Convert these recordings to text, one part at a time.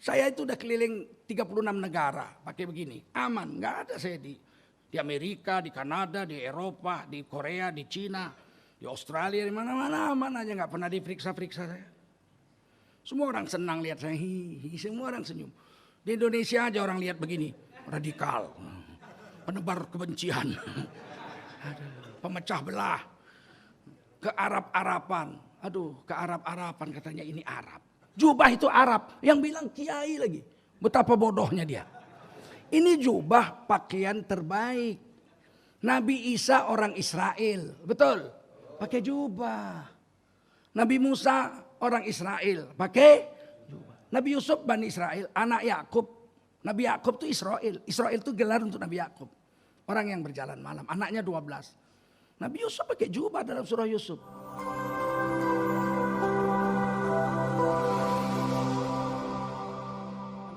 Saya itu udah keliling 36 negara pakai begini. Aman, nggak ada saya di Amerika, di Kanada, di Eropa, di Korea, di Cina, di Australia, di mana-mana aman aja, nggak pernah diperiksa-periksa saya. Semua orang senang lihat saya, semua orang senyum. Di Indonesia aja orang lihat begini, radikal, penebar kebencian, pemecah belah, ke Arab-Arapan. Aduh, ke Arab-Arapan katanya ini Arab. Jubah itu Arab, yang bilang kiai lagi. Betapa bodohnya dia. Ini jubah pakaian terbaik. Nabi Isa orang Israel, betul? Pakai jubah. Nabi Musa orang Israel, pakai jubah. Nabi Yusuf Bani Israel, anak Yakub. Nabi Yakub itu Israel. Israel itu gelar untuk Nabi Yakub. Orang yang berjalan malam, anaknya 12. Nabi Yusuf pakai jubah dalam surah Yusuf.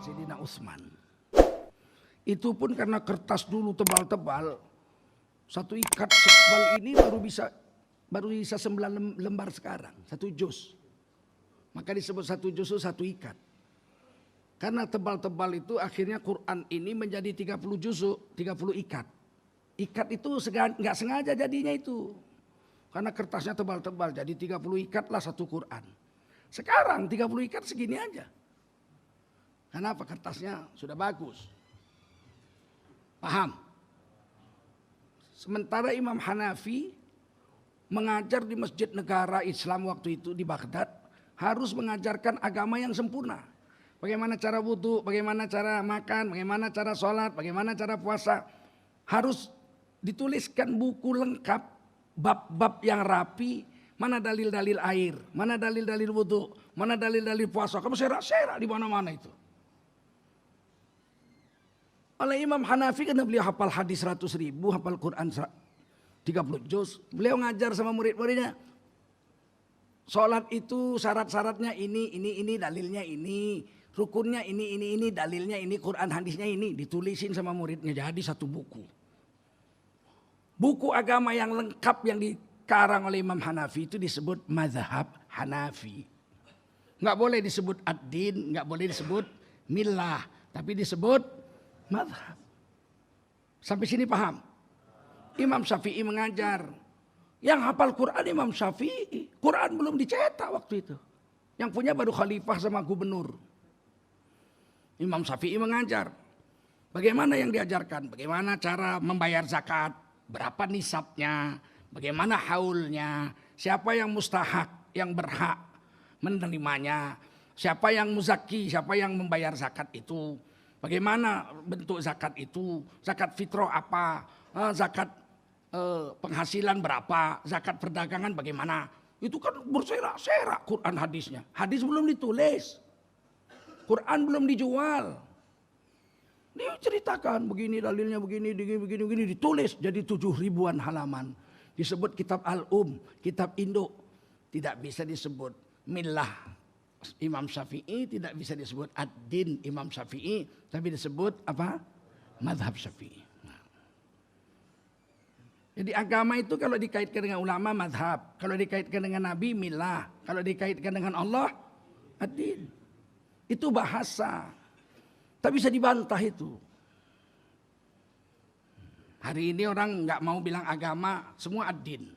Sayyidina Utsman. Itu pun karena kertas dulu tebal-tebal. Satu ikat setebal ini baru bisa 9 lembar sekarang. 1 juz. Maka disebut 1 juz itu 1 ikat. Karena tebal-tebal itu akhirnya Quran ini menjadi 30 juz, 30 ikat. Ikat itu nggak sengaja jadinya itu. Karena kertasnya tebal-tebal jadi 30 ikat lah 1 Quran. Sekarang 30 ikat segini aja. Kenapa? Kertasnya sudah bagus. Paham? Sementara Imam Hanafi mengajar di Masjid Negara Islam waktu itu di Baghdad, harus mengajarkan agama yang sempurna. Bagaimana cara wudhu, bagaimana cara makan, bagaimana cara sholat, bagaimana cara puasa. Harus dituliskan buku lengkap, bab-bab yang rapi, mana dalil-dalil air, mana dalil-dalil wudhu, mana dalil-dalil puasa. Kamu serak-serak di mana-mana itu. Oleh Imam Hanafi karena beliau hafal hadis 100.000, hafal Quran 30 juz. Beliau ngajar sama murid-muridnya. Sholat itu syarat-syaratnya ini, dalilnya ini. Rukunnya ini, dalilnya ini, Quran hadisnya ini. Ditulisin sama muridnya jadi 1 buku. Buku agama yang lengkap yang dikarang oleh Imam Hanafi itu disebut mazhab Hanafi. Nggak boleh disebut ad-din, nggak boleh disebut millah. Tapi disebut mazhab. Sampai sini paham? Imam Syafi'i mengajar. Yang hafal Quran Imam Syafi'i. Quran belum dicetak waktu itu. Yang punya baru khalifah sama gubernur. Imam Syafi'i mengajar. Bagaimana yang diajarkan? Bagaimana cara membayar zakat? Berapa nisabnya? Bagaimana haulnya? Siapa yang mustahak, yang berhak menerimanya? Siapa yang muzaki? Siapa yang membayar zakat itu? Bagaimana bentuk zakat itu? Zakat fitrah apa? Zakat penghasilan berapa? Zakat perdagangan bagaimana? Itu kan berserak-serak Quran hadisnya. Hadis belum ditulis. Quran belum dijual. Dia ceritakan begini dalilnya begini ditulis jadi 7.000-an halaman. Disebut kitab Al-Um, kitab Induk. Tidak bisa disebut millah Imam Syafi'i, tidak bisa disebut ad-din Imam Syafi'i, tapi disebut apa? Mazhab Syafi'i. Nah. Jadi agama itu kalau dikaitkan dengan ulama mazhab, kalau dikaitkan dengan Nabi millah, kalau dikaitkan dengan Allah ad-din. Itu bahasa. Tak bisa dibantah itu. Hari ini orang nggak mau bilang agama, semua ad-din.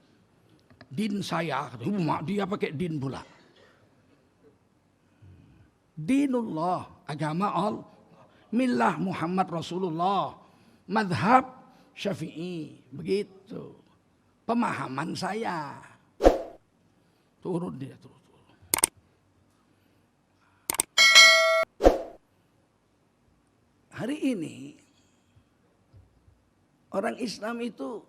Din saya, dia pakai din pula. Dinullah, agama Allah, millah Muhammad Rasulullah, madhab Syafi'i, begitu. Pemahaman saya. Turun dia, turun. Hari ini orang Islam itu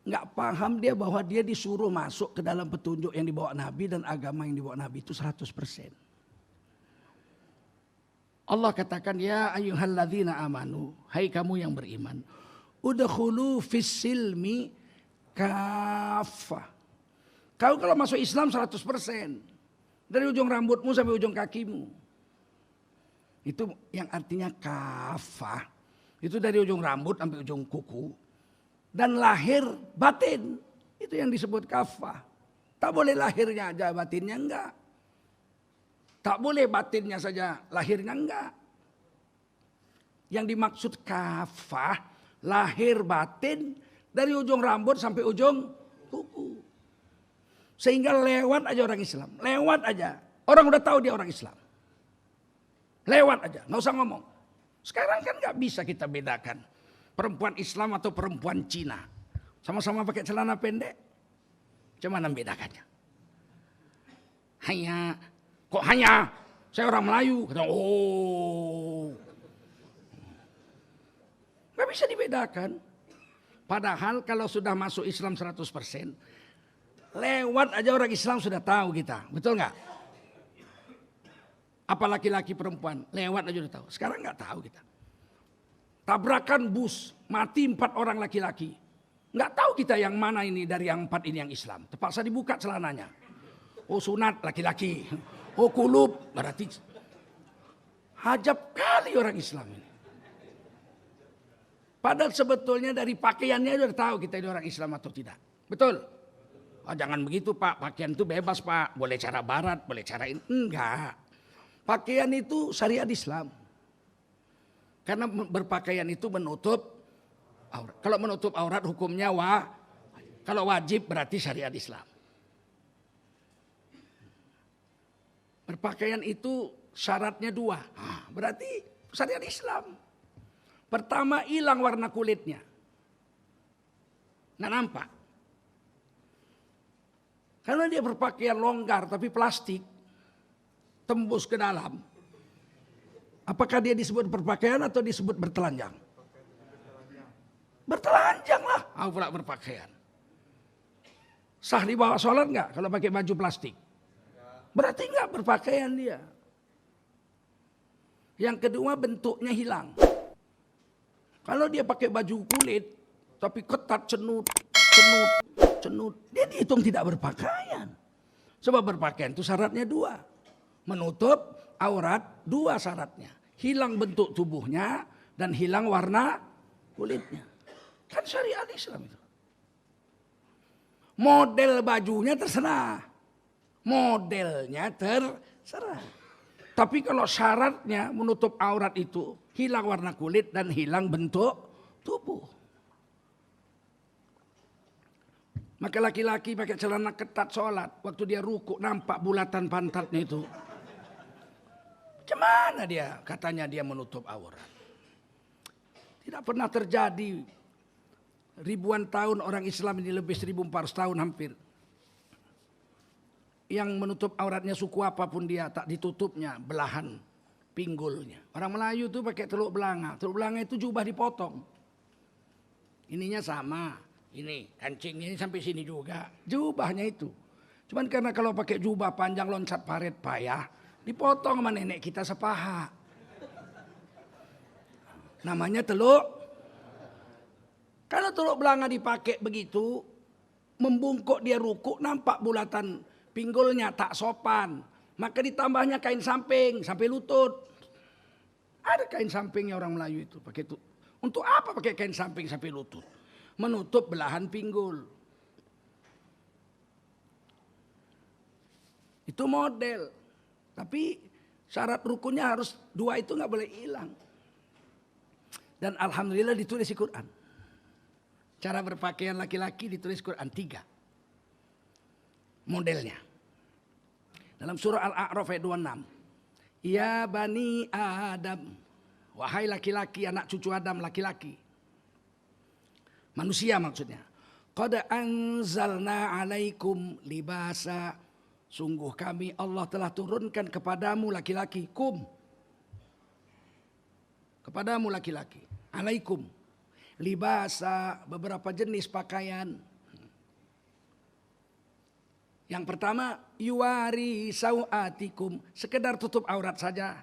nggak paham dia bahwa dia disuruh masuk ke dalam petunjuk yang dibawa Nabi dan agama yang dibawa Nabi itu 100%. Allah katakan ya ayyuhalladzina amanu, hai kamu yang beriman, udkhulu fis silmi kafah. Kau kalau masuk Islam 100%. Dari ujung rambutmu sampai ujung kakimu. Itu yang artinya kafah. Itu dari ujung rambut sampai ujung kuku. Dan lahir batin. Itu yang disebut kafah. Tak boleh lahirnya aja batinnya enggak. Tak boleh batinnya saja, lahirnya enggak. Yang dimaksud kafah, lahir batin dari ujung rambut sampai ujung kuku. Sehingga lewat aja orang Islam, lewat aja. Orang udah tahu dia orang Islam. Lewat aja, nggak usah ngomong. Sekarang kan nggak bisa kita bedakan perempuan Islam atau perempuan Cina. Sama-sama pakai celana pendek. Cuman membedakannya. Hanya, kok hanya? Saya orang Melayu. Kata, oh, nggak bisa dibedakan. Padahal kalau sudah masuk Islam 100%, lewat aja orang Islam sudah tahu kita. Betul nggak? Apa laki-laki perempuan, lewat aja udah tahu. Sekarang nggak tahu kita. Tabrakan bus, mati 4 orang laki-laki. Nggak tahu kita yang mana ini dari yang 4 ini yang Islam. Terpaksa dibuka celananya. Oh sunat laki-laki. Oh kulub, berarti hajab kali orang Islam ini. Padahal sebetulnya dari pakaiannya udah tahu kita ini orang Islam atau tidak. Betul? Oh, jangan begitu Pak, pakaian itu bebas Pak. Boleh cara barat, boleh cara ini. Enggak. Pakaian itu syariat Islam. Karena berpakaian itu menutup aurat. Kalau menutup aurat hukumnya kalau wajib berarti syariat Islam. Berpakaian itu syaratnya 2. Berarti syariat Islam. Pertama hilang warna kulitnya. Nggak nampak. Karena dia berpakaian longgar tapi plastik. Tembus ke dalam. Apakah dia disebut berpakaian atau disebut bertelanjang? Bertelanjang lah. Pula berpakaian. Sah dibawa sholat nggak kalau pakai baju plastik? Berarti nggak berpakaian dia. Yang kedua bentuknya hilang. Kalau dia pakai baju kulit tapi ketat cenut, dia dihitung tidak berpakaian. Sebab berpakaian itu syaratnya 2. Menutup aurat 2 syaratnya. Hilang bentuk tubuhnya dan hilang warna kulitnya. Kan syariat Islam itu. Model bajunya terserah. Modelnya terserah. Tapi kalau syaratnya menutup aurat itu hilang warna kulit dan hilang bentuk tubuh. Maka laki-laki pakai celana ketat sholat. Waktu dia rukuk nampak bulatan pantatnya itu. Gimana dia katanya dia menutup aurat. Tidak pernah terjadi. Ribuan tahun orang Islam ini lebih 1400 tahun hampir. Yang menutup auratnya suku apapun dia tak ditutupnya belahan pinggulnya. Orang Melayu tuh pakai teluk belanga. Teluk belanga itu jubah dipotong. Ininya sama. Ini kancing ini sampai sini juga. Jubahnya itu. Cuman karena kalau pakai jubah panjang loncat paret payah. Dipotong sama nenek kita sepaha. Namanya teluk. Kalau teluk belanga dipakai begitu. Membungkuk dia rukuk nampak bulatan pinggulnya tak sopan. Maka ditambahnya kain samping sampai lutut. Ada kain sampingnya orang Melayu itu. Pakai itu. Untuk apa pakai kain samping sampai lutut? Menutup belahan pinggul. Itu model. Tapi syarat rukunnya harus 2 itu nggak boleh hilang. Dan alhamdulillah ditulis di Quran. Cara berpakaian laki-laki ditulis Quran 3. Modelnya. Dalam surah Al-A'raf ayat 26. Ya bani Adam. Wahai laki-laki anak cucu Adam laki-laki. Manusia maksudnya. Qad anzalna alaikum libasa. Sungguh kami Allah telah turunkan kepadamu laki-laki. Kepadamu laki-laki. Alaikum. Libasa beberapa jenis pakaian. Yang pertama. Yuwari sawatikum. Sekedar tutup aurat saja.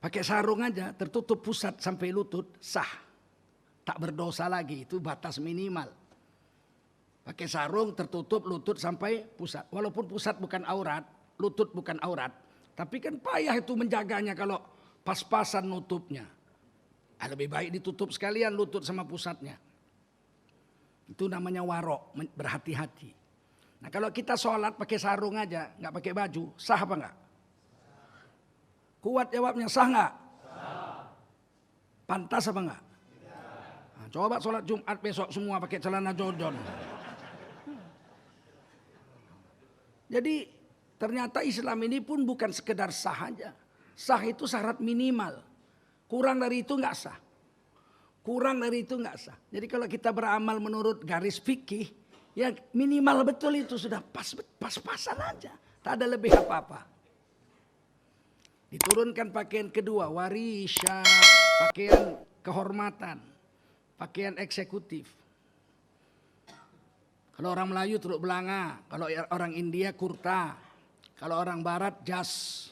Pakai sarung aja tertutup pusat sampai lutut. Sah. Tak berdosa lagi. Itu batas minimal. Pakai sarung tertutup lutut sampai pusat. Walaupun pusat bukan aurat, lutut bukan aurat. Tapi kan payah itu menjaganya kalau pas-pasan nutupnya. Lebih baik ditutup sekalian lutut sama pusatnya. Itu namanya warok, berhati-hati. Nah kalau kita sholat pakai sarung aja, nggak pakai baju, sah apa nggak? Kuat jawabnya, sah nggak? Pantas apa nggak? Nah, coba sholat Jumat besok semua pakai celana jodon. Jadi ternyata Islam ini pun bukan sekedar sah aja. Sah itu syarat minimal. Kurang dari itu nggak sah. Kurang dari itu nggak sah. Jadi kalau kita beramal menurut garis fikih, ya minimal betul itu sudah pas-pasan aja. Tak ada lebih apa-apa. Diturunkan pakaian kedua, warisya, pakaian kehormatan, pakaian eksekutif. Kalau orang Melayu turuk belanga, kalau orang India kurta, kalau orang Barat jas.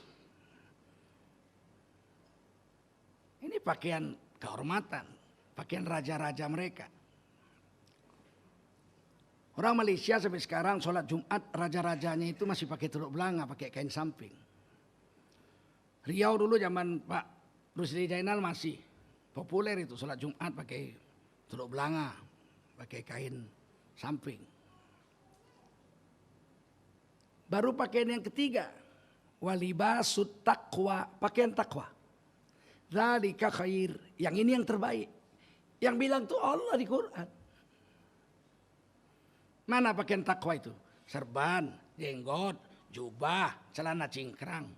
Ini pakaian kehormatan, pakaian raja-raja mereka. Orang Malaysia sampai sekarang sholat Jumat raja-rajanya itu masih pakai turuk belanga, pakai kain samping. Riau dulu zaman Pak Rusdi Jainal masih populer itu sholat Jumat pakai turuk belanga, pakai kain samping. Baru pakaian yang ketiga, walibasut taqwa, pakaian takwa. Dzalika khair, yang ini yang terbaik. Yang bilang tuh Allah di Quran. Mana pakaian takwa itu? Serban, jenggot, jubah, celana cingkrang,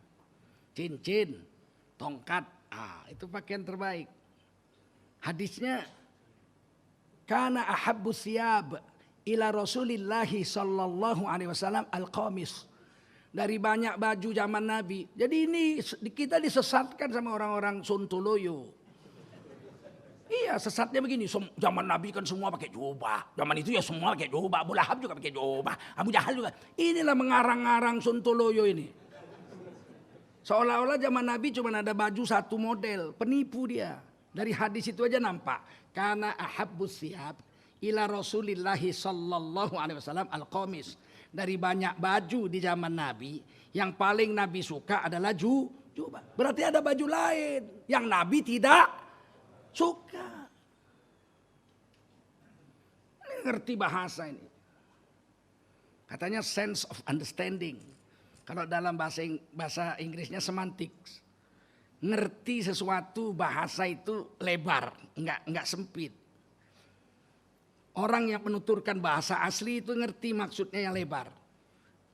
cincin, tongkat. Itu pakaian terbaik. Hadisnya, kana ahabbus siyab ila Rasulillahi sallallahu alaihi wasallam al-qamis. Dari banyak baju zaman Nabi. Jadi ini kita disesatkan sama orang-orang Sontoloyo. Iya, sesatnya begini. Zaman Nabi kan semua pakai jubah. Zaman itu ya semua pakai jubah. Abu Lahab juga pakai jubah. Abu Jahal juga. Inilah mengarang-arang Sontoloyo ini. Seolah-olah zaman Nabi cuma ada baju satu model. Penipu dia. Dari hadis itu aja nampak. Karena ahabbus siyab ila Rasulillahi sallallahu alaihi wasallam al-qamis. Dari banyak baju di zaman Nabi, yang paling Nabi suka adalah jubah. Berarti ada baju lain yang Nabi tidak suka. Ini ngerti bahasa ini. Katanya sense of understanding. Kalau dalam bahasa Inggrisnya semantics. Ngerti sesuatu bahasa itu lebar, enggak sempit. Orang yang menuturkan bahasa asli itu ngerti maksudnya yang lebar.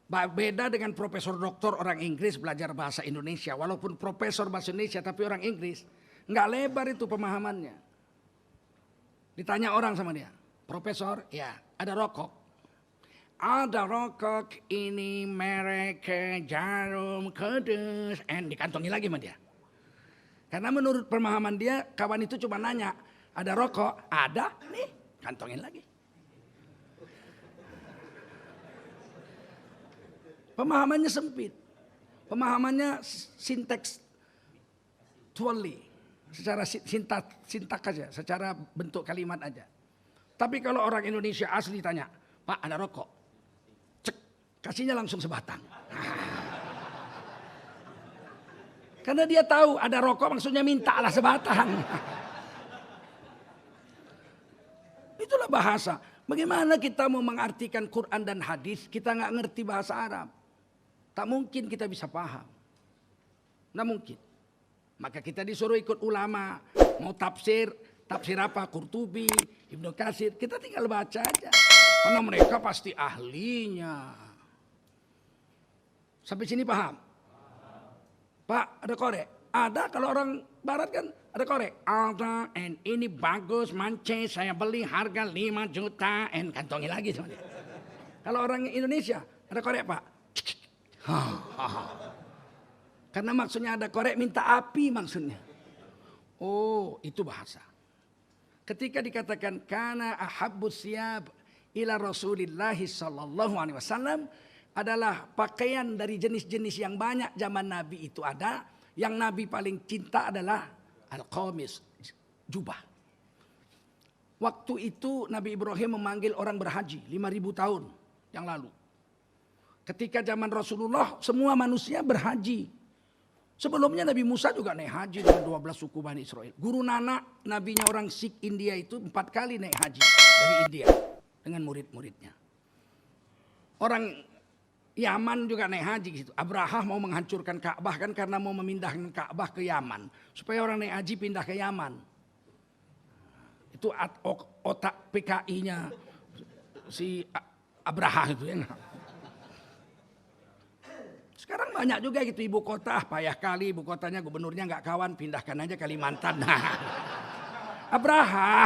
Beda dengan profesor doktor orang Inggris belajar bahasa Indonesia. Walaupun profesor bahasa Indonesia tapi orang Inggris. Nggak lebar itu pemahamannya. Ditanya orang sama dia. Profesor, ya ada rokok. Ada rokok ini merek jarum kudus. Dikantongi lagi sama dia. Karena menurut pemahaman dia kawan itu cuma nanya. Ada rokok? Ada nih. Kantongin lagi. Pemahamannya sempit. Pemahamannya sinteks tuali. Secara sintak aja. Secara bentuk kalimat aja. Tapi kalau orang Indonesia asli tanya. Pak ada rokok? Cek. Kasihnya langsung sebatang. Karena dia tahu ada rokok maksudnya mintalah sebatang. Itulah bahasa. Bagaimana kita mau mengartikan Quran dan hadis, kita nggak ngerti bahasa Arab. Tak mungkin kita bisa paham. Nggak mungkin. Maka kita disuruh ikut ulama. Mau tafsir apa? Qurtubi, Ibnu Katsir. Kita tinggal baca aja. Karena mereka pasti ahlinya. Sampai sini paham? Pak, ada korek? Ada, kalau orang barat kan ada korek. Ada, and ini bagus, mance, saya beli harga 5 juta, and kantongi lagi sama dia. Kalau orang Indonesia, ada korek Pak? Karena maksudnya ada korek, minta api maksudnya. Oh, itu bahasa. Ketika dikatakan, kana ahabbus siyab ila Rasulillahi sallallahu alaihi wasallam, adalah pakaian dari jenis-jenis yang banyak zaman Nabi itu ada. Yang Nabi paling cinta adalah al-qamis, jubah. Waktu itu Nabi Ibrahim memanggil orang berhaji 5.000 tahun yang lalu. Ketika zaman Rasulullah semua manusia berhaji. Sebelumnya Nabi Musa juga naik haji dengan 12 suku Bani Israel. Guru Nanak, nabinya orang Sikh India itu 4 kali naik haji dari India dengan murid-muridnya. Orang Yaman juga naik haji gitu. Abraha mau menghancurkan Ka'bah kan karena mau memindahkan Ka'bah ke Yaman. Supaya orang naik haji pindah ke Yaman. Itu otak PKI-nya si Abraha itu ya. Sekarang banyak juga gitu ibu kota, payah kali ibu kotanya gubernurnya nggak kawan, pindahkan aja Kalimantan. Nah, Abraha.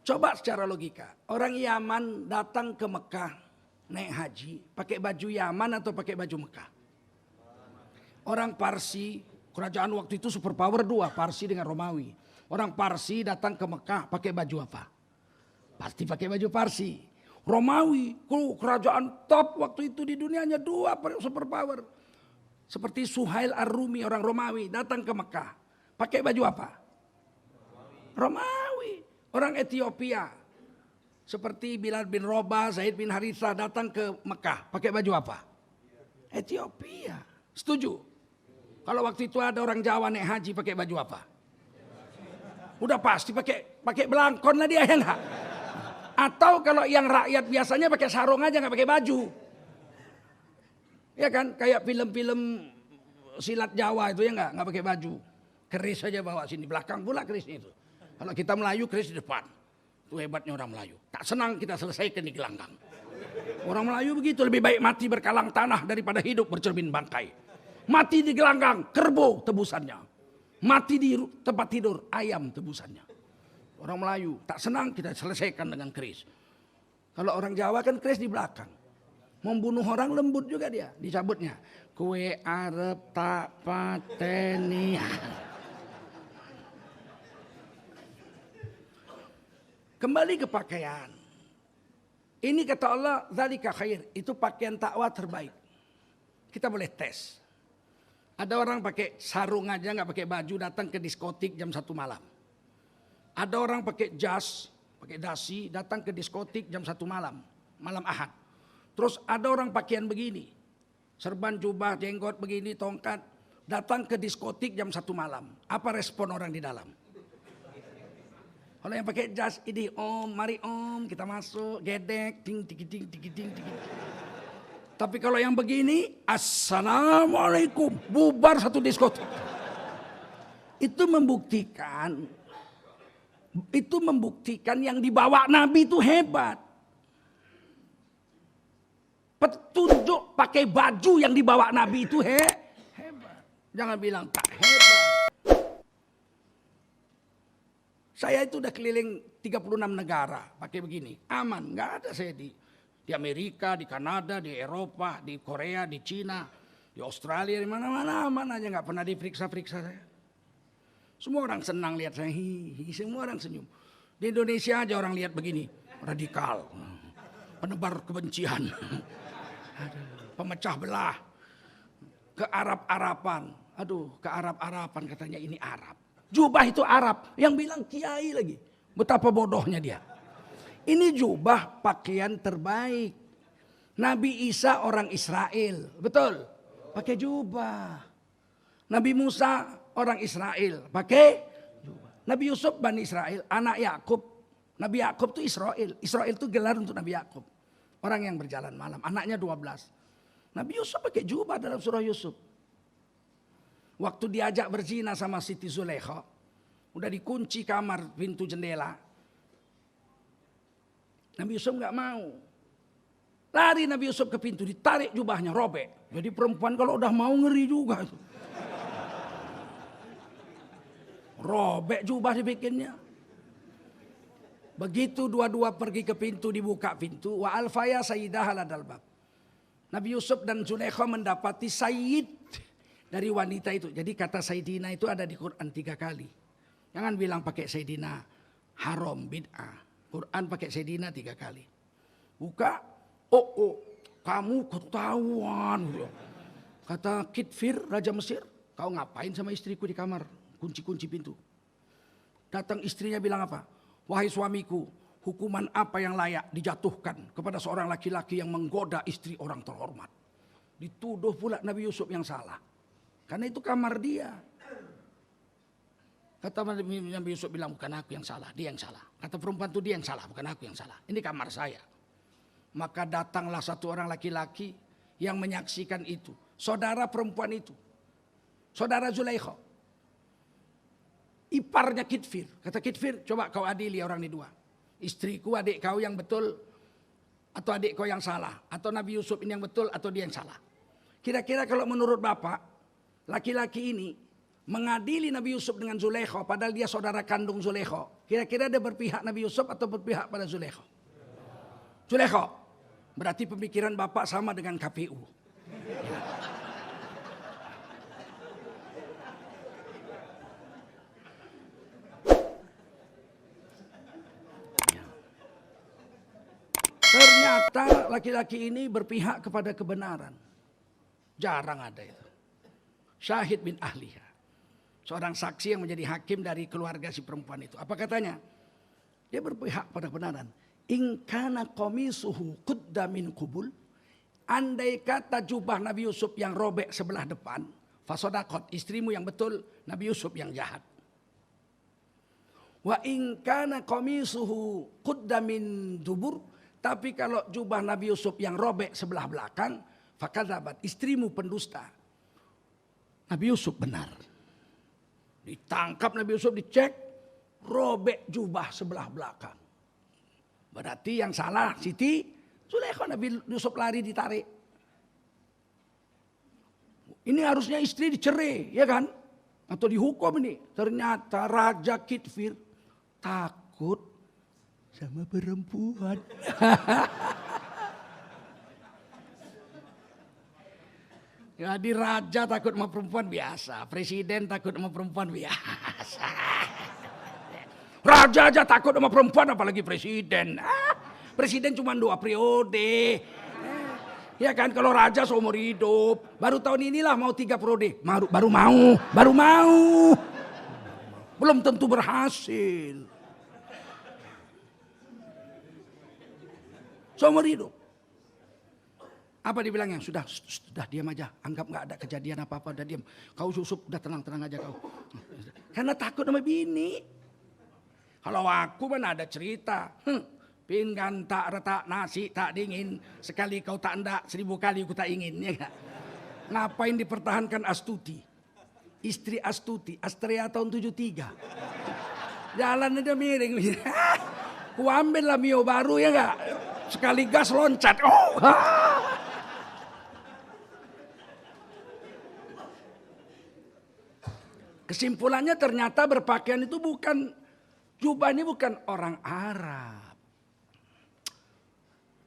Coba secara logika, orang Yaman datang ke Mekah naik haji, pakai baju Yaman atau pakai baju Mekah? Orang Parsi, kerajaan waktu itu superpower dua, Parsi dengan Romawi. Orang Parsi datang ke Mekah pakai baju apa? Pasti pakai baju Parsi. Romawi, kerajaan top waktu itu di dunia hanya dua superpower. Seperti Suhail Ar-Rumi orang Romawi datang ke Mekah, pakai baju apa? Romawi. Orang Ethiopia seperti Bilal bin Rabah, Zaid bin Harithah datang ke Mekah, pakai baju apa? Ethiopia. Setuju? Kalau waktu itu ada orang Jawa naik haji pakai baju apa? Udah pasti pakai belangkon lah dia ya enggak? Atau kalau yang rakyat biasanya pakai sarung aja nggak pakai baju. Ya kan, kayak film-film silat Jawa itu ya nggak pakai baju. Keris aja bawa sini, belakang pula kerisnya itu. Kalau kita Melayu keris di depan. Itu hebatnya orang Melayu. Tak senang kita selesaikan di gelanggang. Orang Melayu begitu, lebih baik mati berkalang tanah daripada hidup bercermin bangkai. Mati di gelanggang, kerbau tebusannya. Mati di tempat tidur, ayam tebusannya. Orang Melayu tak senang kita selesaikan dengan keris. Kalau orang Jawa kan keris di belakang. Membunuh orang lembut juga dia, dicabutnya. Kue arep tak pateni. Kembali ke pakaian. Ini kata Allah, dzalika khair, itu pakaian takwa terbaik. Kita boleh tes. Ada orang pakai sarung aja nggak pakai baju datang ke diskotik jam 1 malam. Ada orang pakai jas, pakai dasi datang ke diskotik jam 1 malam, malam Ahad. Terus ada orang pakaian begini, serban jubah, jenggot begini, tongkat, datang ke diskotik jam 1 malam. Apa respon orang di dalam? Kalau yang pakai jas ini, om, mari om, kita masuk, gedek, ting, ting, ting, ting, ting, ting. Tapi kalau yang begini, assalamualaikum, bubar satu diskotik. Itu membuktikan yang dibawa Nabi itu hebat. Petunjuk pakai baju yang dibawa Nabi itu hebat. Jangan bilang tak hebat. Saya itu udah keliling 36 negara pakai begini. Aman, nggak ada saya di Amerika, di Kanada, di Eropa, di Korea, di Cina, di Australia, di mana-mana aman aja, nggak pernah diperiksa-periksa saya. Semua orang senang lihat saya, semua orang senyum. Di Indonesia aja orang lihat begini, radikal, penebar kebencian, pemecah belah, ke Arab-Arapan. Aduh, ke Arab-Arapan katanya ini Arab. Jubah itu Arab, yang bilang kiai lagi. Betapa bodohnya dia. Ini jubah pakaian terbaik. Nabi Isa orang Israel, betul? Pakai jubah. Nabi Musa orang Israel, pakai jubah. Nabi Yusuf Bani Israel, anak Yakub. Nabi Yakub itu Israel. Israel itu gelar untuk Nabi Yakub. Orang yang berjalan malam, anaknya 12. Nabi Yusuf pakai jubah dalam surah Yusuf. Waktu diajak berzina sama Siti Zulaikha, udah dikunci kamar pintu jendela. Nabi Yusuf nggak mau. Lari Nabi Yusuf ke pintu, ditarik jubahnya, robek. Jadi perempuan kalau udah mau ngeri juga itu. Robek jubah dibikinnya. Begitu dua-dua pergi ke pintu, dibuka pintu. Wa alfaya sayyidah haladal bab. Nabi Yusuf dan Zulaikha mendapati sayyid dari wanita itu. Jadi kata Sayyidina itu ada di Quran 3 kali. Jangan bilang pakai Sayyidina haram bid'ah. Quran pakai Sayyidina 3 kali. Buka, oh kamu ketahuan. Kata Kitfir Raja Mesir, kau ngapain sama istriku di kamar? Kunci-kunci pintu. Datang istrinya bilang apa? Wahai suamiku, hukuman apa yang layak dijatuhkan kepada seorang laki-laki yang menggoda istri orang terhormat? Dituduh pula Nabi Yusuf yang salah. Karena itu kamar dia. Kata Nabi Yusuf bilang, bukan aku yang salah, dia yang salah. Kata perempuan itu, dia yang salah, bukan aku yang salah. Ini kamar saya. Maka datanglah satu orang laki-laki yang menyaksikan itu. Saudara perempuan itu. Saudara Zulaikha. Iparnya Kitfir. Kata Kitfir, coba kau adili orang ini dua. Istriku, adik kau yang betul, atau adik kau yang salah. Atau Nabi Yusuf ini yang betul, atau dia yang salah. Kira-kira kalau menurut Bapak, laki-laki ini mengadili Nabi Yusuf dengan Zulaikha, padahal dia saudara kandung Zulaikha. Kira-kira dia berpihak Nabi Yusuf atau berpihak pada Zulaikha? Zulaikha. Berarti pemikiran Bapak sama dengan KPU. Ternyata laki-laki ini berpihak kepada kebenaran. Jarang ada itu. Syahid bin ahliha. Seorang saksi yang menjadi hakim dari keluarga si perempuan itu. Apa katanya? Dia berpihak pada kebenaran. In kana qamisuhu qudda min qubul. Andai kata jubah Nabi Yusuf yang robek sebelah depan. Fasodakot, istrimu yang betul, Nabi Yusuf yang jahat. Wa in kana qamisuhu qudda min dubur. Tapi kalau jubah Nabi Yusuf yang robek sebelah belakang. Fakadzabat, istrimu pendusta. Nabi Yusuf benar. Ditangkap Nabi Yusuf, dicek, robek jubah sebelah belakang. Berarti yang salah Siti Zulaikha. Nabi Yusuf lari ditarik. Ini harusnya istri dicerai, ya kan? Atau dihukum ini. Ternyata Raja Kitfir takut sama perempuan. Jadi raja takut sama perempuan biasa. Presiden takut sama perempuan biasa. Raja aja takut sama perempuan apalagi presiden. Presiden cuma 2 periode. Ya kan, kalau raja seumur hidup. Baru tahun inilah mau 3 periode. Baru mau. Belum tentu berhasil. Seumur hidup. Apa dibilangnya? Sudah diam aja. Anggap gak ada kejadian apa-apa. Udah diam. Kau Yusuf udah tenang aja kau. Karena takut sama bini. Kalau aku mana ada cerita. Pinggan tak retak, nasi tak dingin. Sekali kau tak endak, 1000 kali aku tak ingin. Ya gak? Ngapain dipertahankan Astuti? Istri Astuti. Astrea tahun 73. Jalan aja miring. Ku ambil lah Mio baru ya gak? Sekali gas loncat. Oh, kesimpulannya ternyata berpakaian itu bukan, jubah ini bukan orang Arab.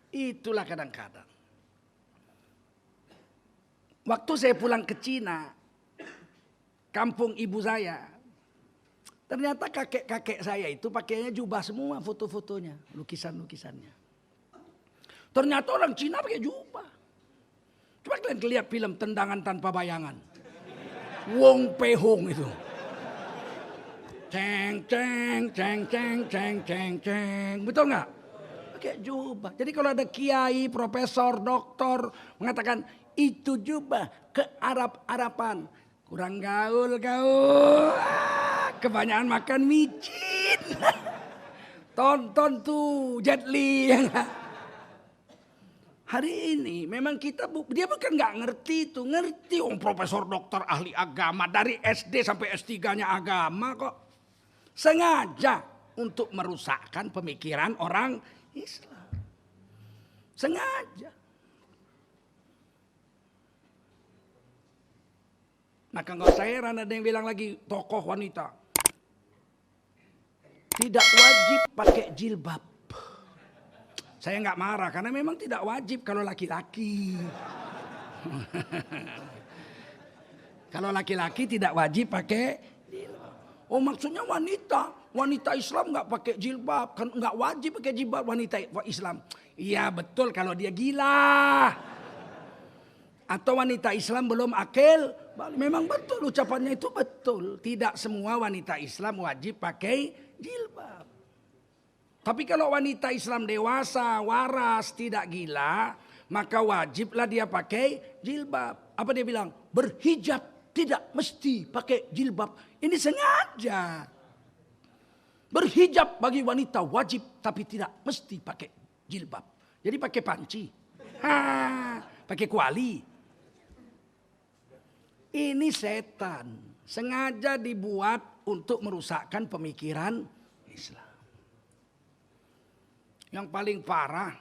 Itulah kadang-kadang. Waktu saya pulang ke Cina, kampung ibu saya, ternyata kakek-kakek saya itu pakainya jubah semua, foto-fotonya, lukisan-lukisannya. Ternyata orang Cina pakai jubah. Coba kalian lihat film Tendangan Tanpa Bayangan. Wong Pehong itu. Ceng. Betul nggak? Pakai jubah. Jadi kalau ada kiai, profesor, doktor mengatakan itu jubah ke Arab-Araban. Kurang gaul. Kebanyakan makan micin. Tonton tuh Jet Li. Hari ini memang dia bukan nggak ngerti itu, ngerti profesor doktor ahli agama dari SD sampai S3-nya agama kok. Sengaja untuk merusakkan pemikiran orang Islam. Sengaja. Maka nggak usah heran ada yang bilang lagi tokoh wanita tidak wajib pakai jilbab. Saya nggak marah karena memang tidak wajib kalau laki-laki. Kalau laki-laki tidak wajib pakai jilbab. Oh maksudnya wanita Islam nggak pakai jilbab, kan nggak wajib pakai jilbab wanita Islam. Iya betul kalau dia gila. Atau wanita Islam belum akil. Memang betul ucapannya itu betul. Tidak semua wanita Islam wajib pakai jilbab. Tapi kalau wanita Islam dewasa, waras, tidak gila, maka wajiblah dia pakai jilbab. Apa dia bilang? Berhijab tidak mesti pakai jilbab. Ini sengaja. Berhijab bagi wanita wajib, tapi tidak mesti pakai jilbab. Jadi pakai panci. Pakai kuali. Ini setan. Sengaja dibuat untuk merusakkan pemikiran Islam. Yang paling parah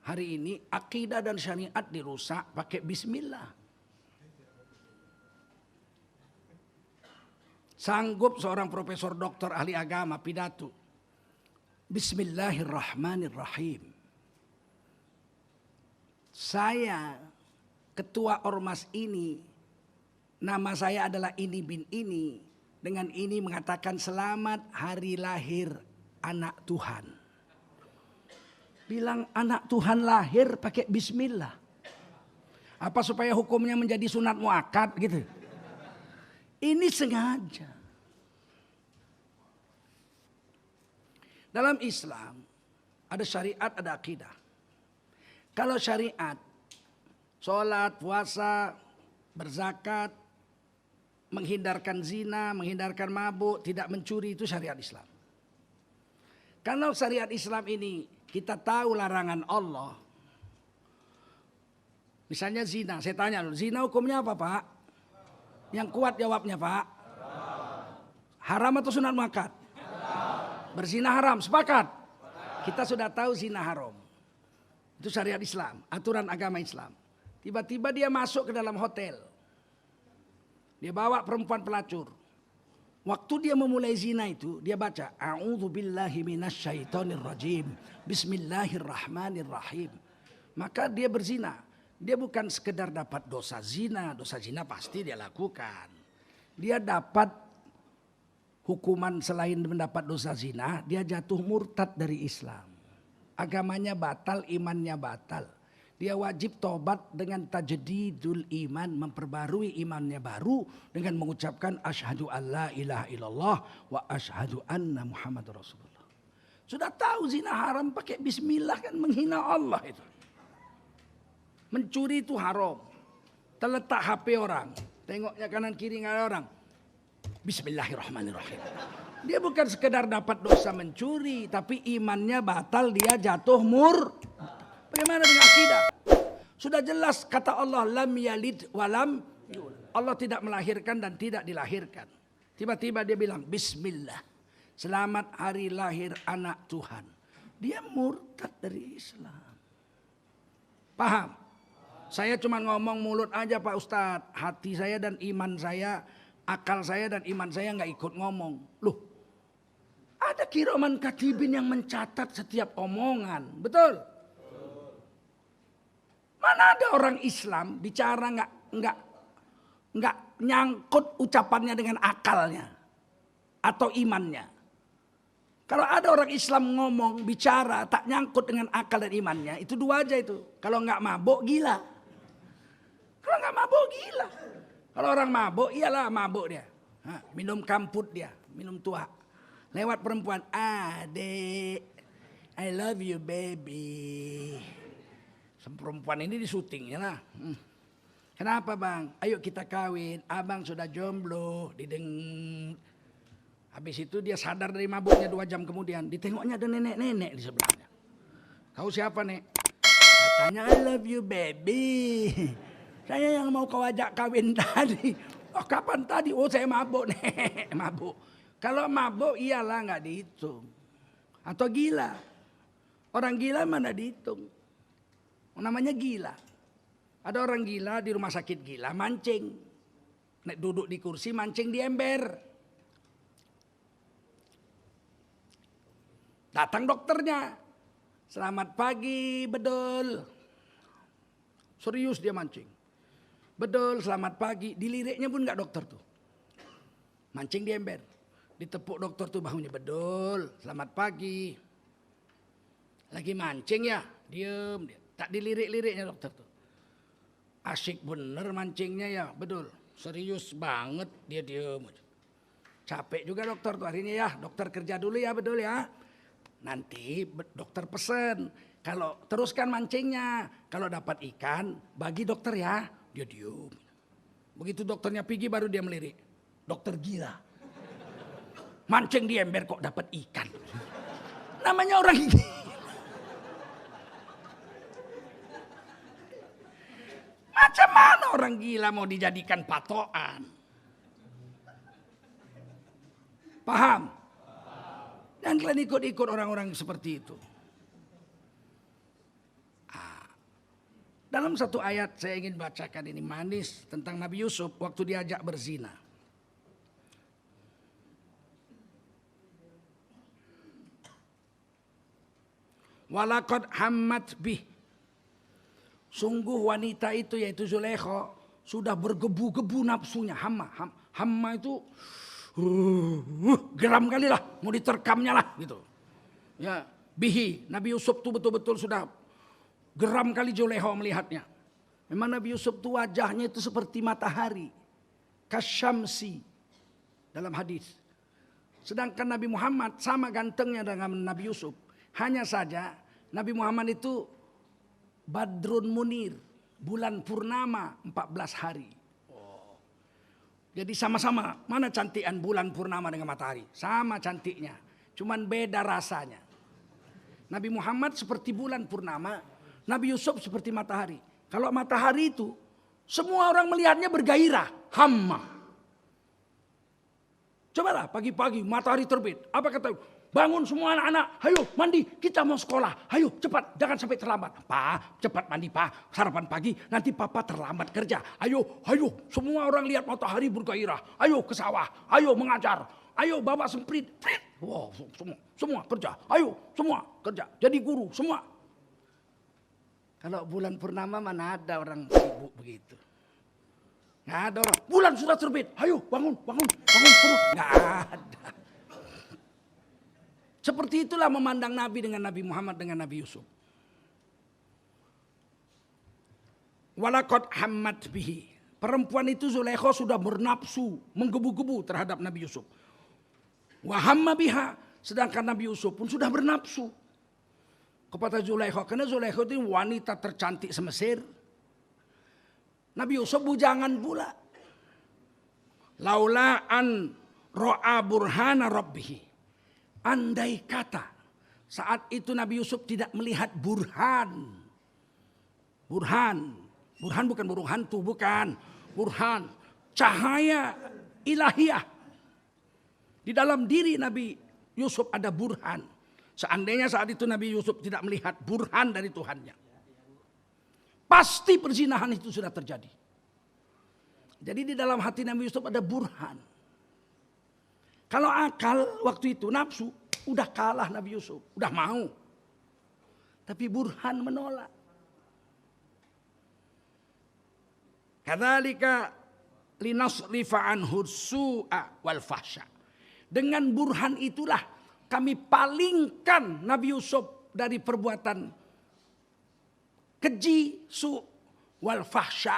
hari ini akidah dan syariat dirusak pakai bismillah. Sanggup seorang profesor doktor ahli agama pidato. Bismillahirrahmanirrahim. Saya ketua ormas ini, nama saya adalah ini bin ini. Dengan ini mengatakan selamat hari lahir anak Tuhan. Bilang anak Tuhan lahir pakai bismillah. Apa supaya hukumnya menjadi sunat muakkad gitu? Ini sengaja. Dalam Islam ada syariat, ada akidah. Kalau syariat, sholat, puasa, berzakat, menghindarkan zina, menghindarkan mabuk, tidak mencuri, itu syariat Islam. Kalau syariat Islam ini kita tahu larangan Allah. Misalnya zina, saya tanya dulu, zina hukumnya apa Pak? Yang kuat jawabnya Pak. Haram atau sunat muakkad? Berzina haram, sepakat? Kita sudah tahu zina haram. Itu syariat Islam, aturan agama Islam. Tiba-tiba dia masuk ke dalam hotel. Dia bawa perempuan pelacur. Waktu dia memulai zina itu, dia baca A'udzubillahi minasyaitonirrajim. Bismillahirrahmanirrahim. Maka dia berzina. Dia bukan sekedar dapat dosa zina pasti dia lakukan. Dia dapat hukuman selain mendapat dosa zina, dia jatuh murtad dari Islam. Agamanya batal, imannya batal. Dia wajib tobat dengan tajdidul iman, memperbarui imannya baru dengan mengucapkan asyhadu alla ilaha illallah wa asyhadu anna Muhammadar Rasulullah. Sudah tahu zina haram pakai bismillah kan menghina Allah itu. Mencuri itu haram. Terletak HP orang, tengoknya kanan kiri nggak ada orang. Bismillahirrahmanirrahim. Dia bukan sekedar dapat dosa mencuri, tapi imannya batal, dia jatuh Bagaimana dengan akidah? Sudah jelas kata Allah lam yalid walam yulad. Allah tidak melahirkan dan tidak dilahirkan. Tiba-tiba dia bilang bismillah. Selamat hari lahir anak Tuhan. Dia murtad dari Islam. Paham? Saya cuma ngomong mulut aja Pak Ustadz. Hati saya dan iman saya, akal saya dan iman saya nggak ikut ngomong. Loh, ada kiraman katibin yang mencatat setiap omongan. Betul? Mana ada orang Islam bicara nggak nyangkut ucapannya dengan akalnya atau imannya. Kalau ada orang Islam ngomong bicara tak nyangkut dengan akal dan imannya, itu dua aja itu. Kalau nggak mabuk gila. Kalau nggak mabuk gila. Kalau orang mabuk iyalah mabuk dia. Minum kamput dia, minum tua. Lewat perempuan, adek, I love you baby. Perempuan ini di syutingnya lah. Kenapa bang? Ayo kita kawin. Abang sudah jomblo. Habis itu dia sadar dari mabuknya 2 jam kemudian. Ditengoknya ada nenek-nenek di sebelahnya. Kau siapa nek? Katanya I love you baby. Saya yang mau kau ajak kawin tadi. Oh kapan tadi? Oh saya mabuk nek. Mabuk. Kalau mabuk iyalah nggak dihitung. Atau gila. Orang gila mana dihitung. Namanya gila. Ada orang gila di rumah sakit gila mancing. Nek duduk di kursi mancing di ember. Datang dokternya. Selamat pagi bedul. Serius dia mancing. Bedul selamat pagi. Diliriknya pun gak dokter tuh. Mancing di ember. Ditepuk dokter tuh bahunya. Bedul selamat pagi. Lagi mancing ya. Diem dia. Tak dilirik-liriknya dokter tuh. Asyik bener mancingnya ya. Bedul. Serius banget dia diem. Capek juga dokter tuh hari ini ya. Dokter kerja dulu ya bedul ya. Nanti dokter pesen, kalau teruskan mancingnya, kalau dapat ikan bagi dokter ya. Dia diem. Begitu dokternya pergi baru dia melirik. Dokter gila. Mancing di ember kok dapat ikan. Namanya orang gila. Macam mana orang gila mau dijadikan patokan? Paham? Dan kalian ikut-ikut orang-orang seperti itu. Dalam satu ayat saya ingin bacakan ini manis tentang Nabi Yusuf waktu diajak berzina. Walaqad hammat bih. Sungguh wanita itu yaitu Zulaikha sudah bergebu-gebu nafsunya. Hamma itu geram kali lah, mau diterkamnya lah gitu. Ya, bihi Nabi Yusuf tuh betul-betul sudah geram kali Zulaikha melihatnya. Memang Nabi Yusuf tuh wajahnya itu seperti matahari, kasyamsi dalam hadis. Sedangkan Nabi Muhammad sama gantengnya dengan Nabi Yusuf. Hanya saja Nabi Muhammad itu Badrun Munir, bulan purnama 14 hari. Jadi sama-sama, mana cantikan bulan purnama dengan matahari? Sama cantiknya, cuman beda rasanya. Nabi Muhammad seperti bulan purnama, Nabi Yusuf seperti matahari. Kalau matahari itu, semua orang melihatnya bergairah, hamma. Cobalah pagi-pagi matahari terbit, apa kata? Bangun semua anak-anak, ayo mandi, kita mau sekolah. Ayo cepat, jangan sampai terlambat. Pak, cepat mandi pak, sarapan pagi, nanti papa terlambat kerja. Ayo, semua orang lihat matahari bergairah. Ayo ke sawah, ayo mengajar. Ayo bawa semprit. Wow, semua kerja. Ayo, semua kerja. Jadi guru, semua. Kalau bulan purnama mana ada orang sibuk begitu. Nggak ada orang, bulan sudah terbit. Ayo bangun. Nggak ada. Seperti itulah memandang Nabi dengan Nabi Muhammad dengan Nabi Yusuf. Walaqad hammat bihi. Perempuan itu Zulaikha sudah bernafsu, menggebu-gebu terhadap Nabi Yusuf. Wa hamma biha. Sedangkan Nabi Yusuf pun sudah bernafsu kepada Zulaikha. Karena Zulaikha itu wanita tercantik semesir. Nabi Yusuf bujangan pula. Laula an ro'a burhana rabbihi. Andai kata saat itu Nabi Yusuf tidak melihat burhan. Burhan bukan burung hantu, bukan. Burhan, cahaya ilahiyah. Di dalam diri Nabi Yusuf ada burhan. Seandainya saat itu Nabi Yusuf tidak melihat burhan dari Tuhannya, pasti perzinahan itu sudah terjadi. Jadi di dalam hati Nabi Yusuf ada burhan. Kalau akal waktu itu nafsu, udah kalah Nabi Yusuf, udah mau. Tapi burhan menolak. Kadzalika linasrifa anhu su'a wal fahsya. Dengan burhan itulah kami palingkan Nabi Yusuf dari perbuatan keji, su wal fahsya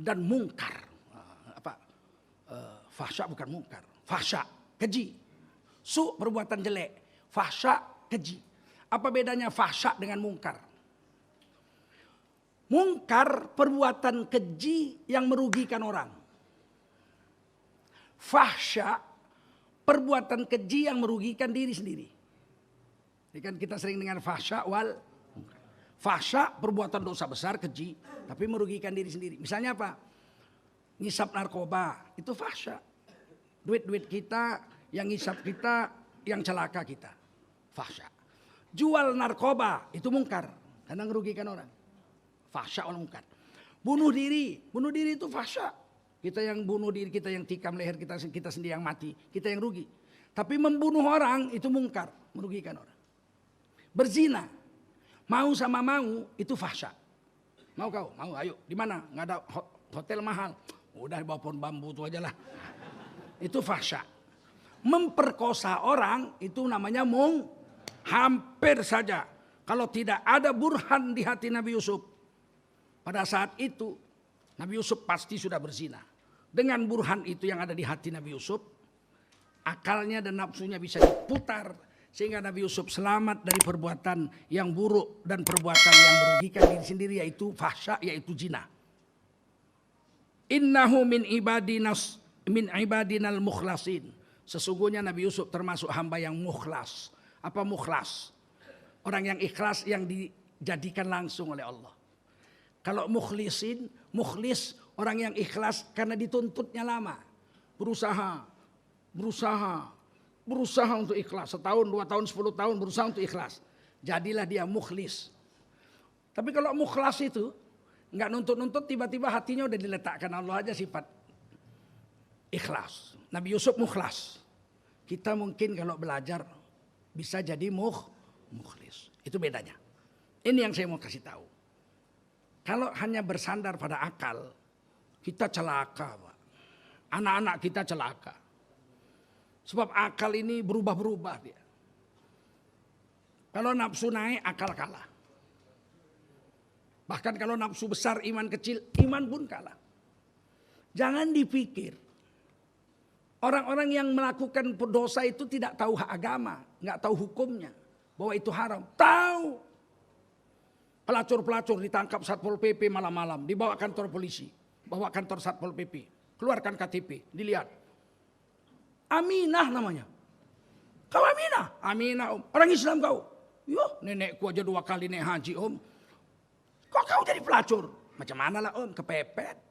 dan mungkar. Fahsya bukan mungkar. Fahsya, keji. Su, perbuatan jelek. Fahsya, keji. Apa bedanya fahsya dengan mungkar? Mungkar, perbuatan keji yang merugikan orang. Fahsya, perbuatan keji yang merugikan diri sendiri. Ini kan kita sering dengar fahsya wal mungkar. Fahsya, perbuatan dosa besar, keji. Tapi merugikan diri sendiri. Misalnya apa? Ngisap narkoba, itu fahsya. Duit-duit kita, yang ngisap kita, yang celaka kita. Fahsya. Jual narkoba, itu mungkar. Karena merugikan orang. Fahsya wal mungkar. Bunuh diri itu fahsya. Kita yang bunuh diri, kita yang tikam leher, kita sendiri yang mati. Kita yang rugi. Tapi membunuh orang, itu mungkar. Merugikan orang. Berzina. Mau sama mau, itu fahsya. Mau kau? Mau, ayo. Di mana? Nggak ada hotel mahal. Udah bawa pohon bambu itu aja lah. Itu fahsya. Memperkosa orang itu namanya hampir saja. Kalau tidak ada burhan di hati Nabi Yusuf. Pada saat itu Nabi Yusuf pasti sudah berzina. Dengan burhan itu yang ada di hati Nabi Yusuf. Akalnya dan nafsunya bisa diputar. Sehingga Nabi Yusuf selamat dari perbuatan yang buruk dan perbuatan yang merugikan diri sendiri, yaitu fahsya, yaitu zina. Innahu min ibadinal mukhlasin. Sesungguhnya Nabi Yusuf termasuk hamba yang mukhlas. Apa mukhlas? Orang yang ikhlas, yang dijadikan langsung oleh Allah. Kalau mukhlis orang yang ikhlas karena dituntutnya lama. Berusaha untuk ikhlas. Setahun, 2 tahun, 10 tahun berusaha untuk ikhlas. Jadilah dia mukhlis. Tapi kalau mukhlas itu nggak nuntut-nuntut, tiba-tiba hatinya udah diletakkan Allah aja sifat ikhlas. Nabi Yusuf mukhlas. Kita mungkin kalau belajar bisa jadi mukhlis. Itu bedanya. Ini yang saya mau kasih tahu. Kalau hanya bersandar pada akal, kita celaka, Pak. Anak-anak kita celaka. Sebab akal ini berubah-berubah dia. Kalau nafsu naik, akal kalah. Bahkan kalau nafsu besar, iman kecil, iman pun kalah. Jangan dipikir orang-orang yang melakukan dosa itu tidak tahu hak agama, nggak tahu hukumnya, bahwa itu haram. Tahu. Pelacur-pelacur ditangkap Satpol PP malam-malam, dibawa kantor polisi, bawa kantor Satpol PP, keluarkan KTP, dilihat. Aminah namanya. Kau Aminah? Aminah om. Orang Islam kau? Yo, nenekku aja 2 kali naik haji om. Kok kau jadi pelacur? Macam mana lah om, kepepet.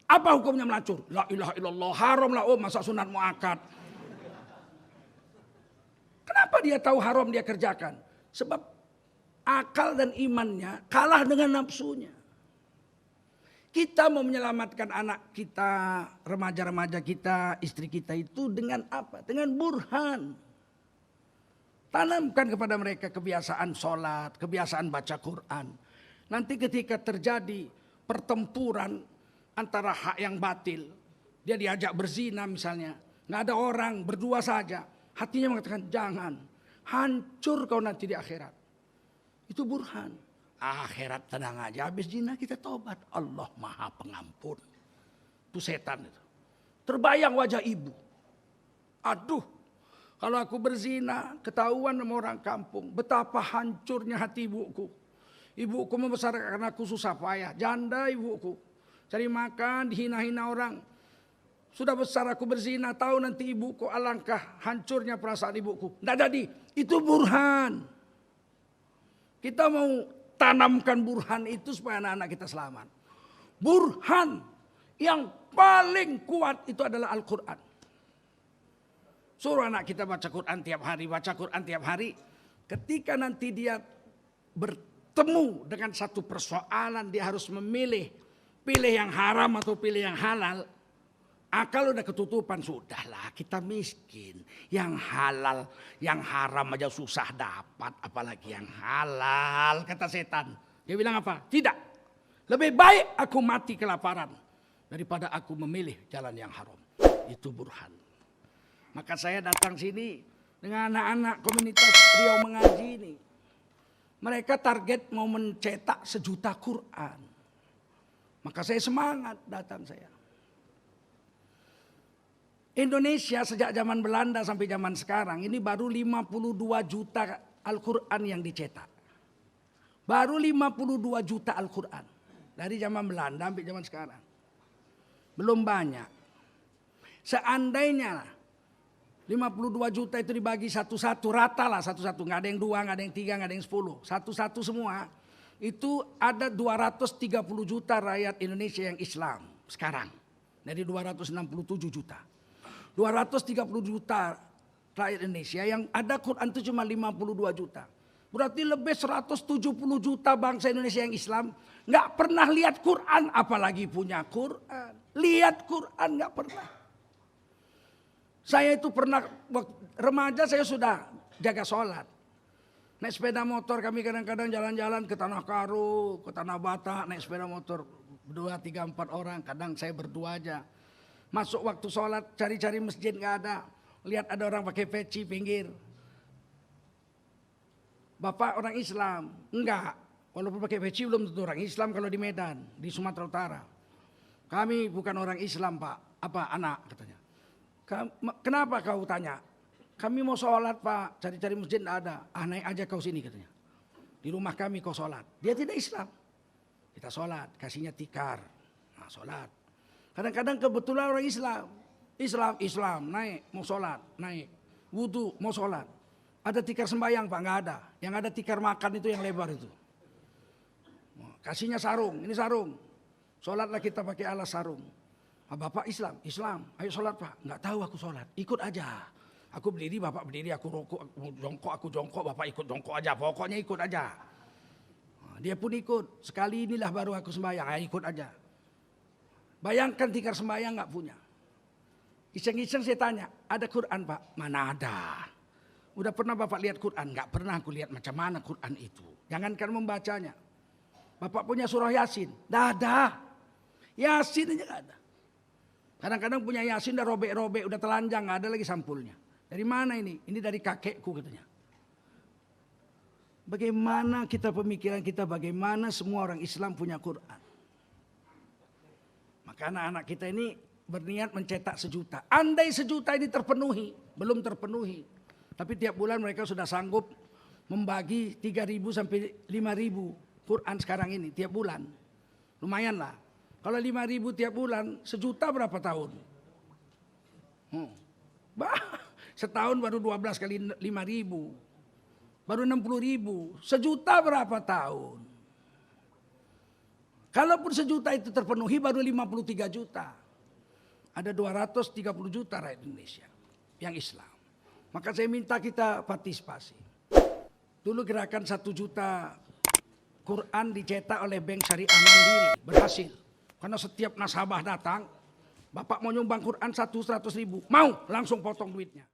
Apa hukumnya melacur? La ilaha illallah, haram lah om, masa sunat muakkad. Kenapa dia tahu haram dia kerjakan? Sebab akal dan imannya kalah dengan nafsunya. Kita mau menyelamatkan anak kita, remaja-remaja kita, istri kita itu dengan apa? Dengan burhan. Tanamkan kepada mereka kebiasaan sholat, kebiasaan baca Quran. Nanti ketika terjadi pertempuran antara hak yang batil, dia diajak berzina misalnya, nggak ada orang, berdua saja, hatinya mengatakan jangan, hancur kau nanti di akhirat. Itu burhan. Akhirat tenang aja, habis zina kita tobat. Allah Maha Pengampun. Itu setan itu. Terbayang wajah ibu. Aduh, kalau aku berzina, ketahuan sama orang kampung, betapa hancurnya hati ibuku. Ibuku membesarkan aku susah payah, janda ibuku. Cari makan, dihina-hina orang. Sudah besar aku berzina, tahu nanti ibuku, alangkah hancurnya perasaan ibuku. Tidak jadi, itu burhan. Kita mau tanamkan burhan itu supaya anak-anak kita selamat. Burhan yang paling kuat itu adalah Al-Quran. Suruh anak kita baca Quran tiap hari. Ketika nanti dia bertemu dengan satu persoalan, dia harus memilih. Pilih yang haram atau pilih yang halal. Akal udah ketutupan, sudahlah kita miskin. Yang halal, yang haram aja susah dapat, apalagi yang halal, kata setan. Dia bilang apa? Tidak. Lebih baik aku mati kelaparan daripada aku memilih jalan yang haram. Itu burhan. Maka saya datang sini dengan anak-anak komunitas Riau Mengaji ini. Mereka target mau mencetak 1 juta Quran. Maka saya semangat datang saya. Indonesia sejak zaman Belanda sampai zaman sekarang ini baru 52 juta Al-Quran yang dicetak. Baru 52 juta Al-Quran. Dari zaman Belanda sampai zaman sekarang. Belum banyak. Seandainya 52 juta itu dibagi satu-satu, rata lah satu-satu. Nggak ada yang 2, nggak ada yang 3, nggak ada yang 10. Satu-satu semua. Itu ada 230 juta rakyat Indonesia yang Islam sekarang. Dari 267 juta. 230 juta rakyat Indonesia yang ada Quran itu cuma 52 juta. Berarti lebih 170 juta bangsa Indonesia yang Islam nggak pernah lihat Quran, apalagi punya Quran. Lihat Quran nggak pernah. Saya itu pernah waktu remaja saya sudah jaga sholat. Naik sepeda motor kami kadang-kadang jalan-jalan ke Tanah Karo, ke Tanah Batak, naik sepeda motor 2, 3, 4 orang. Kadang saya berdua aja. Masuk waktu sholat, cari-cari masjid nggak ada. Lihat ada orang pakai peci pinggir. Bapak orang Islam? Enggak. Walaupun pakai peci belum tentu orang Islam kalau di Medan, di Sumatera Utara. Kami bukan orang Islam pak. Apa anak katanya. Kenapa kau tanya? Kami mau sholat Pak, cari-cari masjid tidak ada. Ah naik aja kau sini katanya. Di rumah kami kau sholat. Dia tidak Islam. Kita sholat, kasihnya tikar. Nah sholat. Kadang-kadang kebetulan orang Islam. Islam, naik, mau sholat, naik. Wudhu, mau sholat. Ada tikar sembahyang Pak, nggak ada. Yang ada tikar makan itu yang lebar itu. Kasihnya sarung, ini sarung. Sholatlah kita pakai alas sarung. Ah, Bapak Islam, ayo sholat Pak. Nggak tahu aku sholat, ikut aja. Aku berdiri, Bapak berdiri, aku rokok, aku jongkok, Bapak ikut jongkok aja. Pokoknya ikut aja. Dia pun ikut. Sekali inilah baru aku sembahyang, ayo ikut aja. Bayangkan tikar sembahyang nggak punya. Iseng-iseng saya tanya, ada Quran Pak? Mana ada. Udah pernah Bapak lihat Quran? Nggak pernah aku lihat macam mana Quran itu. Jangankan membacanya. Bapak punya surah Yasin? Nggak ada. Yasin aja nggak ada. Kadang-kadang punya Yasin udah robek-robek, udah telanjang, nggak ada lagi sampulnya. Dari mana ini? Ini dari kakekku katanya. Bagaimana kita pemikiran kita, bagaimana semua orang Islam punya Quran. Maka anak-anak kita ini berniat mencetak 1 juta. Andai 1 juta ini terpenuhi, belum terpenuhi. Tapi tiap bulan mereka sudah sanggup membagi 3.000 sampai 5.000 Quran sekarang ini tiap bulan. Lumayan lah. Kalau 5.000 tiap bulan, 1 juta berapa tahun? Setahun baru 12 kali 5.000. Baru 60.000. 1 juta berapa tahun? Kalaupun 1 juta itu terpenuhi baru 53 juta. Ada 230 juta rakyat Indonesia yang Islam. Maka saya minta kita partisipasi. Dulu gerakan 1 juta Quran dicetak oleh Bank Syariah Mandiri. Berhasil. Karena setiap nasabah datang, Bapak mau nyumbang Quran 100.000. Mau, langsung potong duitnya.